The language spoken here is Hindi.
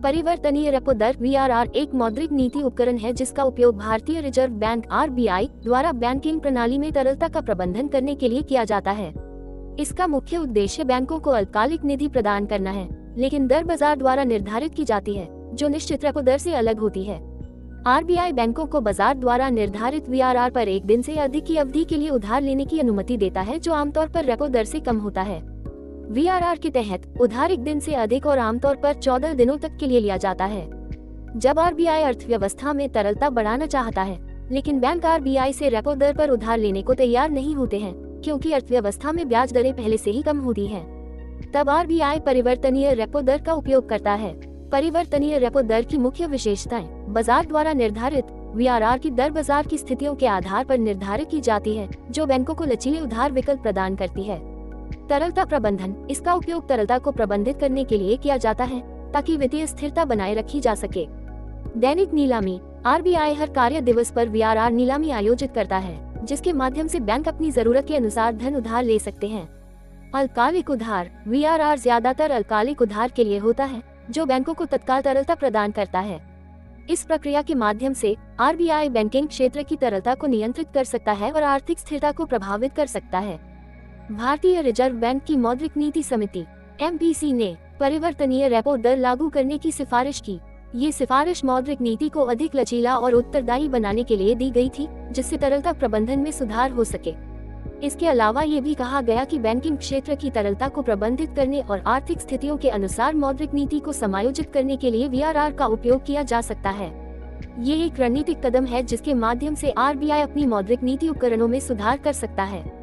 परिवर्तनीय रेपो दर (VRR) एक मौद्रिक नीति उपकरण है जिसका उपयोग भारतीय रिजर्व बैंक (RBI) द्वारा बैंकिंग प्रणाली में तरलता का प्रबंधन करने के लिए किया जाता है। इसका मुख्य उद्देश्य बैंकों को अल्पकालिक निधि प्रदान करना है, लेकिन दर बाजार द्वारा निर्धारित की जाती है, जो निश्चित रेपो दर से अलग होती है। RBI बैंकों को बाजार द्वारा निर्धारित VRR पर एक दिन से अधिक की अवधि के लिए उधार लेने की अनुमति देता है, जो आमतौर पर रेपो दर से कम होता है। VRR के तहत उधार एक दिन से अधिक और आमतौर पर 14 दिनों तक के लिए लिया जाता है। जब RBI अर्थव्यवस्था में तरलता बढ़ाना चाहता है, लेकिन बैंक RBI से रेपो दर पर उधार लेने को तैयार नहीं होते हैं, क्योंकि अर्थव्यवस्था में ब्याज दरें पहले से ही कम होती हैं, तब RBI परिवर्तनीय रेपो दर का उपयोग करता है। परिवर्तनीय रेपो दर की मुख्य विशेषताएं: बाजार द्वारा निर्धारित VRR की दर बाजार की स्थितियों के आधार पर निर्धारित की जाती है, जो बैंकों को लचीले उधार विकल्प प्रदान करती है। तरलता प्रबंधन: इसका उपयोग तरलता को प्रबंधित करने के लिए किया जाता है, ताकि वित्तीय स्थिरता बनाए रखी जा सके। दैनिक नीलामी: RBI हर कार्य दिवस पर VRR नीलामी आयोजित करता है, जिसके माध्यम से बैंक अपनी जरूरत के अनुसार धन उधार ले सकते हैं। अल्पकालिक उधार: VRR ज्यादातर अल्पकालिक उधार के लिए होता है, जो बैंकों को तत्काल तरलता प्रदान करता है। इस प्रक्रिया के माध्यम से RBI बैंकिंग क्षेत्र की तरलता को नियंत्रित कर सकता है और आर्थिक स्थिरता को प्रभावित कर सकता है। भारतीय रिजर्व बैंक की मौद्रिक नीति समिति (MPC) ने परिवर्तनीय रेपो दर लागू करने की सिफारिश की। ये सिफारिश मौद्रिक नीति को अधिक लचीला और उत्तरदायी बनाने के लिए दी गई थी, जिससे तरलता प्रबंधन में सुधार हो सके। इसके अलावा ये भी कहा गया कि बैंकिंग क्षेत्र की तरलता को प्रबंधित करने और आर्थिक स्थितियों के अनुसार मौद्रिक नीति को समायोजित करने के लिए VRR का उपयोग किया जा सकता है। ये एक रणनीतिक कदम है जिसके माध्यम से RBI अपनी मौद्रिक नीति उपकरणों में सुधार कर सकता है।